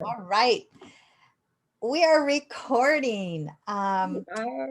All right, we are recording. Uh,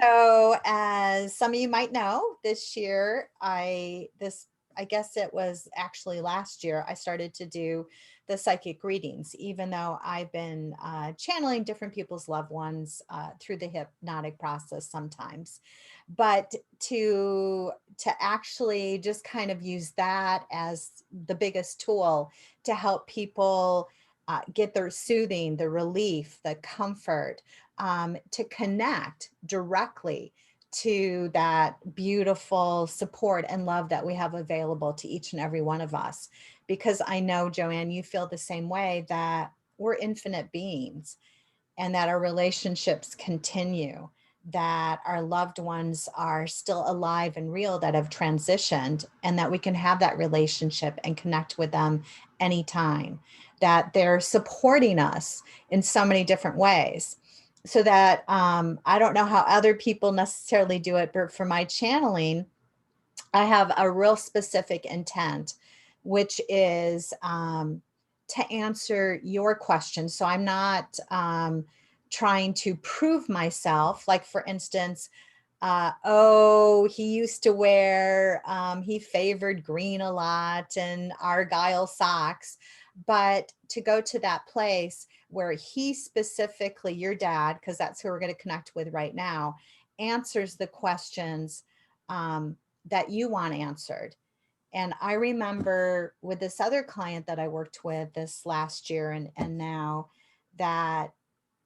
So as some of you might know, this year I guess it was actually last year I started to do the psychic readings, even though I've been channeling different people's loved ones through the hypnotic process sometimes, but to actually just kind of use that as the biggest tool to help people get their soothing, the relief, the comfort, to connect directly to that beautiful support and love that we have available to each and every one of us. Because I know, Joanne, you feel the same way, that we're infinite beings and that our relationships continue, that our loved ones are still alive and real that have transitioned, and that we can have that relationship and connect with them anytime, that they're supporting us in so many different ways. So that I don't know how other people necessarily do it, but for my channeling, I have a real specific intent, which is to answer your questions. So I'm not trying to prove myself. Like, for instance, oh, he used to wear, he favored green a lot and Argyle socks. But to go to that place where he specifically, your dad, because that's who we're going to connect with right now, answers the questions that you want answered. And I remember with this other client that I worked with this last year and now, that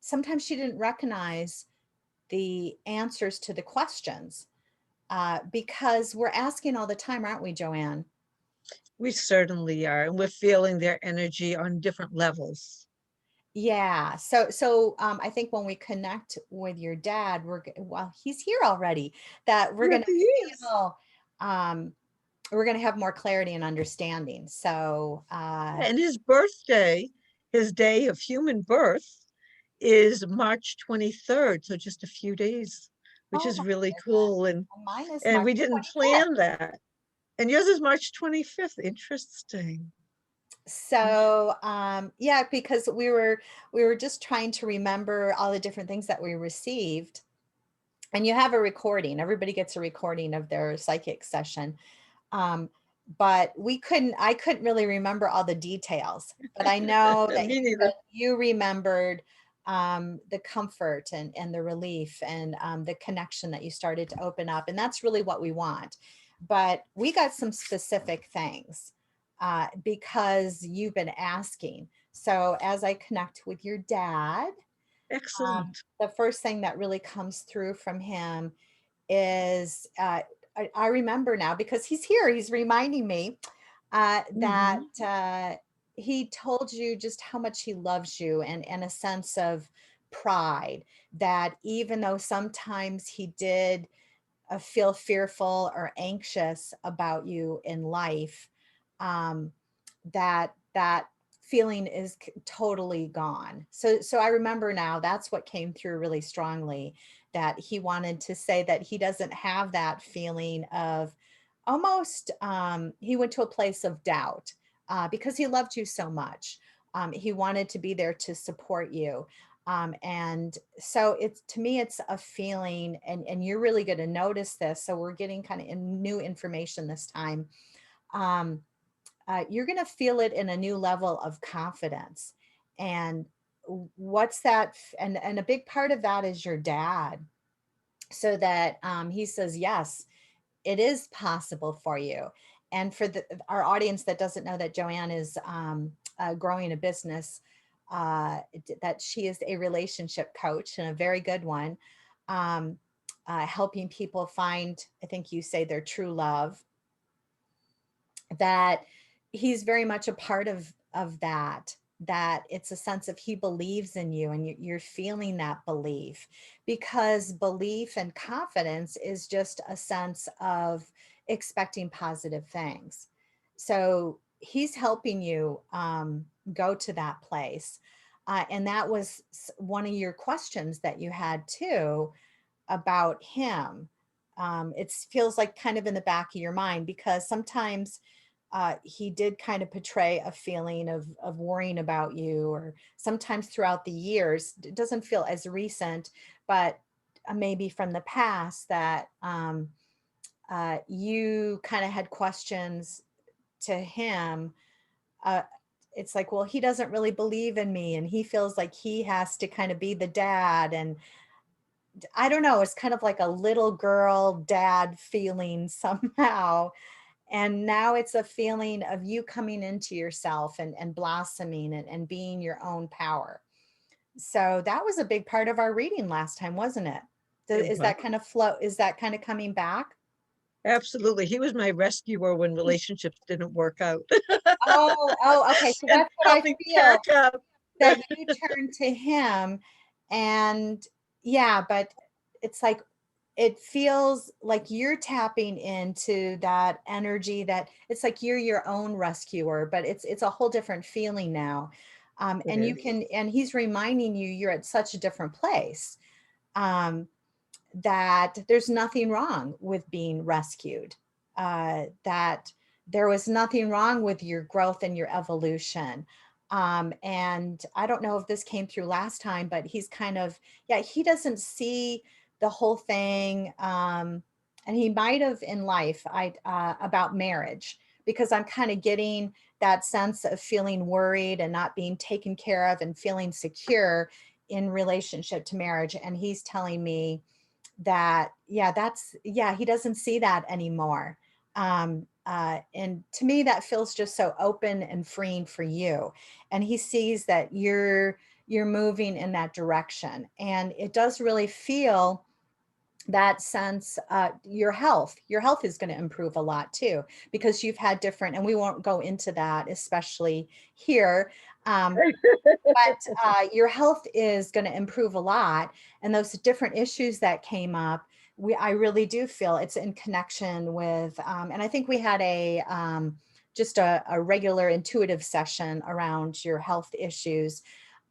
sometimes she didn't recognize the answers to the questions because we're asking all the time, aren't we, Joanne? we certainly are, and we're feeling their energy on different levels. Yeah. So I think when we connect with your dad, well, he's here already, that we're Yes, going to he is. feel, um, we're going to have more clarity and understanding. So, And his birthday, his day of human birth, is March 23rd, so just a few days, which oh is my really goodness. cool. And And mine is and March we didn't 25th. plan that. And yours is March 25th. Interesting. So, yeah, because we were just trying to remember all the different things that we received. And you have a recording. Everybody gets a recording of their psychic session. Um, but I couldn't really remember all the details. But I know Me neither. that you remembered the comfort and the relief and the connection that you started to open up. And that's really what we want. But we got some specific things because you've been asking. So as I connect with your dad, Excellent. the first thing that really comes through from him is I remember now because he's here, he's reminding me that Hmm. he told you just how much he loves you, and a sense of pride, that even though sometimes he did feel fearful or anxious about you in life, um, that feeling is totally gone. So I remember now, that's what came through really strongly, that he wanted to say that he doesn't have that feeling of, almost he went to a place of doubt because he loved you so much. He wanted to be there to support you. And so it's, to me, it's a feeling, and you're really going to notice this. So we're getting kind of new information this time. Um, you're going to feel it in a new level of confidence. And what's that? And a big part of that is your dad. So that he says, yes, it is possible for you. And for our audience that doesn't know, that Joanne is growing a business, that she is a relationship coach, and a very good one, um, helping people find, I think you say, their true love, that he's very much a part of that, that it's a sense of he believes in you, and you're feeling that belief, because belief and confidence is just a sense of expecting positive things. So he's helping you go to that place, and that was one of your questions that you had too about him. It feels like kind of in the back of your mind, because sometimes he did kind of portray a feeling of worrying about you, or sometimes throughout the years. It doesn't feel as recent, but maybe from the past that you kind of had questions to him. Uh, it's like, well, he doesn't really believe in me, and he feels like he has to kind of be the dad. And I don't know, it's kind of like a little girl dad feeling somehow. And now it's a feeling of you coming into yourself and blossoming and being your own power. So that was a big part of our reading last time, wasn't it? It Is was. that kind of flow? Is that kind of coming back? Absolutely. He was my rescuer when relationships didn't work out Okay. So and that's what I helping feel, pack up. that you turn to him. And yeah, but it's like, it feels like you're tapping into that energy, that it's like you're your own rescuer, but it's a whole different feeling now. It And you is. can, and he's reminding you you're at such a different place. Um, that there's nothing wrong with being rescued, that there was nothing wrong with your growth and your evolution. And I don't know if this came through last time, but he's kind of, yeah, he doesn't see the whole thing. And he might have in life, about marriage, because I'm kind of getting that sense of feeling worried and not being taken care of and feeling secure in relationship to marriage. And he's telling me that, yeah, that's, yeah, he doesn't see that anymore. And to me that feels just so open and freeing for you. And he sees that you're moving in that direction, and it does really feel that sense. Your health is going to improve a lot too, because you've had different, and we won't go into that especially here. But your health is going to improve a lot, and those different issues that came up, I really do feel it's in connection with, and I think we had just a regular intuitive session around your health issues.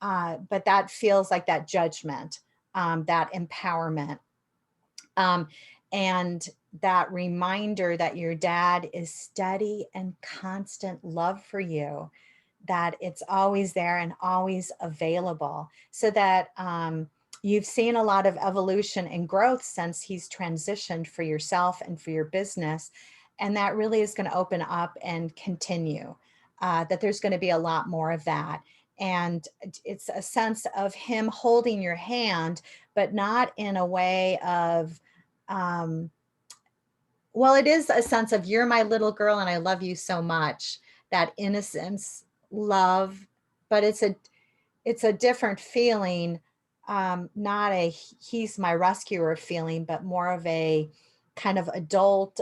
But that feels like that judgment, that empowerment, um, and that reminder that your dad is steady and constant love for you, that it's always there and always available. So that you've seen a lot of evolution and growth since he's transitioned for yourself and for your business. And that really is going to open up and continue, that there's going to be a lot more of that. And it's a sense of him holding your hand, but not in a way of, um, well, it is a sense of you're my little girl and I love you so much, that innocence, love, but it's a different feeling, not a he's my rescuer feeling, but more of a kind of adult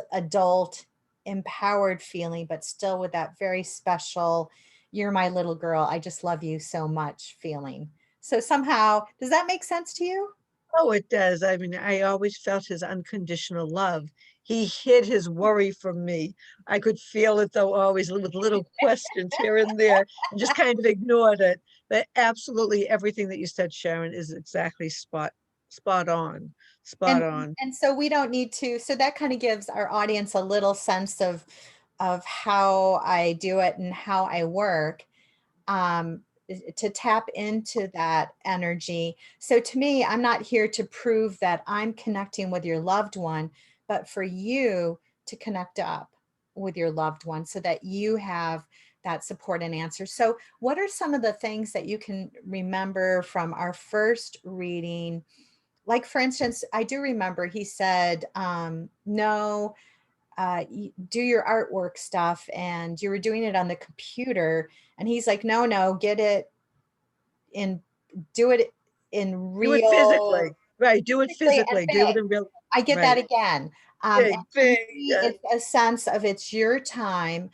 empowered feeling, but still with that very special, you're my little girl, I just love you so much feeling. So somehow, does that make sense to you? Oh, it does. I mean, I always felt his unconditional love. He hid his worry from me. I could feel it, though, always with little questions here and there, and just kind of ignored it. But absolutely everything that you said, Sharon, is exactly spot on, spot And on. and so we don't need to, so that kind of gives our audience a little sense of how I do it and how I work, to tap into that energy. So to me, I'm not here to prove that I'm connecting with your loved one, but for you to connect up with your loved one so that you have that support and answer. So what are some of the things that you can remember from our first reading? Like, for instance, I do remember he said, no, do your artwork stuff, and you were doing it on the computer. And he's like, no, no, get it in, do it in Do it real, physically, right? Do it physically and physically. Do it big. in real, I get that right? again. And Big, to big. me, it's a sense of it's your time,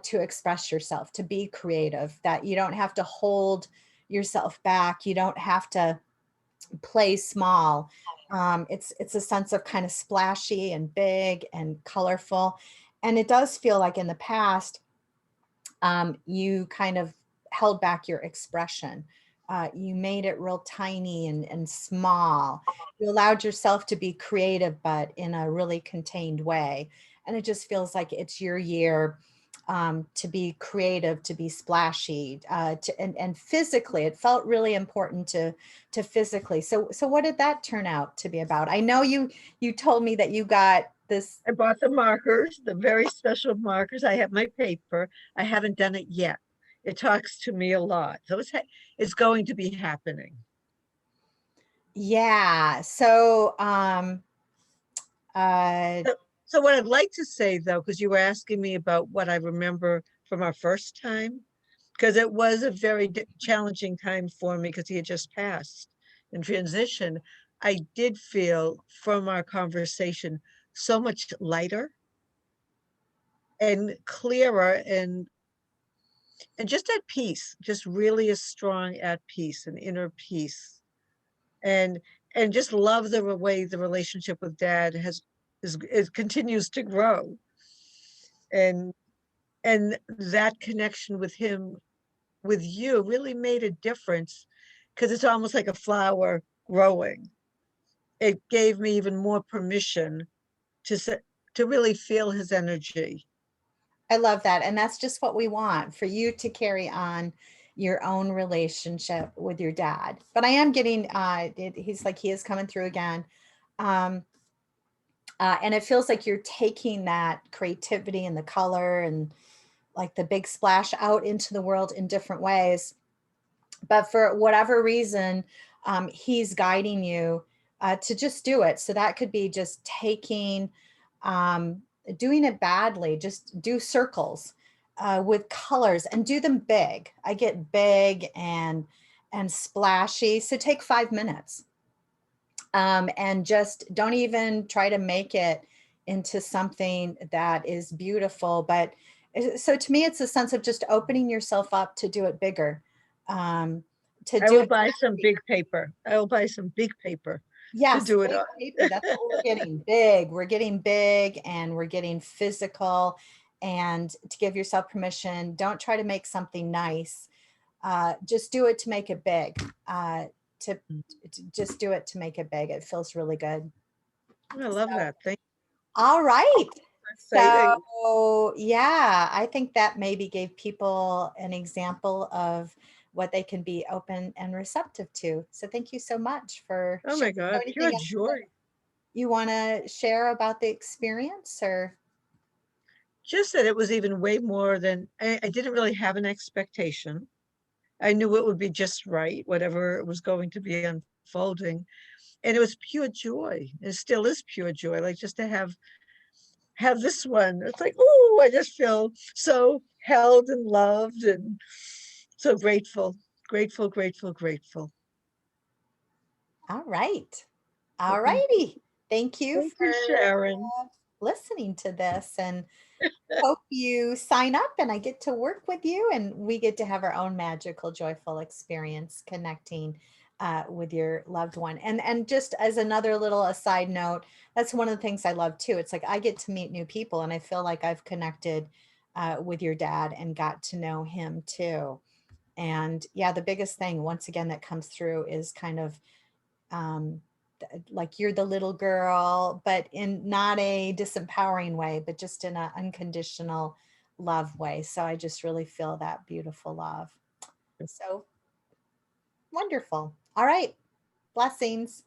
to express yourself, to be creative, that you don't have to hold yourself back. You don't have to play small. It's a sense of kind of splashy and big and colorful. And it does feel like in the past, you kind of held back your expression. You made it real tiny and small. You allowed yourself to be creative, but in a really contained way. And it just feels like it's your year, to be creative, to be splashy, and physically, it felt really important to physically. So what did that turn out to be about? I know you told me that you got this. I bought the markers, the very special markers. I have my paper. I haven't done it yet. It talks to me a lot. So it's going to be happening. Yeah. Uh, So, so what I'd like to say though, because you were asking me about what I remember from our first time, because it was a very challenging time for me because he had just passed in transition. I did feel from our conversation so much lighter and clearer and just at peace, just really as strong at peace and inner peace. And and just love the way the relationship with dad has is it continues to grow. And and that connection with him with you really made a difference because it's almost like a flower growing. It gave me even more permission to to really feel his energy. I love that. And that's just what we want for you to carry on your own relationship with your dad. But I am getting, he's like, he is coming through again. Um, and it feels like you're taking that creativity and the color and like the big splash out into the world in different ways. But for whatever reason, he's guiding you to just do it. So that could be just um, doing it badly, just do circles with colors and do them big. I get big and splashy. So take 5 minutes and just don't even try to make it into something that is beautiful. But so to me, it's a sense of just opening yourself up to do it bigger, um, to I do will it. buy some big paper. I will buy some big paper to Yes, do it big on. paper. That's what we're getting. Big. We're getting big and we're getting physical. And to give yourself permission, don't try to make something nice. Just do it to make it big. To, to just do it to make it big. It feels really good. I love So, that. Thank all right. you. Exciting. So, yeah, I think that maybe gave people an example of what they can be open and receptive to. So, thank you so much for Oh sharing. my God, pure Anything else that joy. you want to share about the experience or? Just that it was even way more than I didn't really have an expectation. I knew it would be just right, whatever it was going to be unfolding. And it was pure joy. It still is pure joy. Like just to have this one. It's like, oh, I just feel so held and loved and so grateful, grateful, grateful, grateful. All right. So All righty. Thank you thank you, for Sharon. listening to this and hope you sign up and I get to work with you and we get to have our own magical, joyful experience connecting with your loved one. And just as another little aside note, that's one of the things I love too. It's like I get to meet new people and I feel like I've connected with your dad and got to know him too. And yeah, the biggest thing once again that comes through is kind of um, like you're the little girl, but in not a disempowering way, but just in an unconditional love way. So I just really feel that beautiful love. So wonderful. All right. Blessings.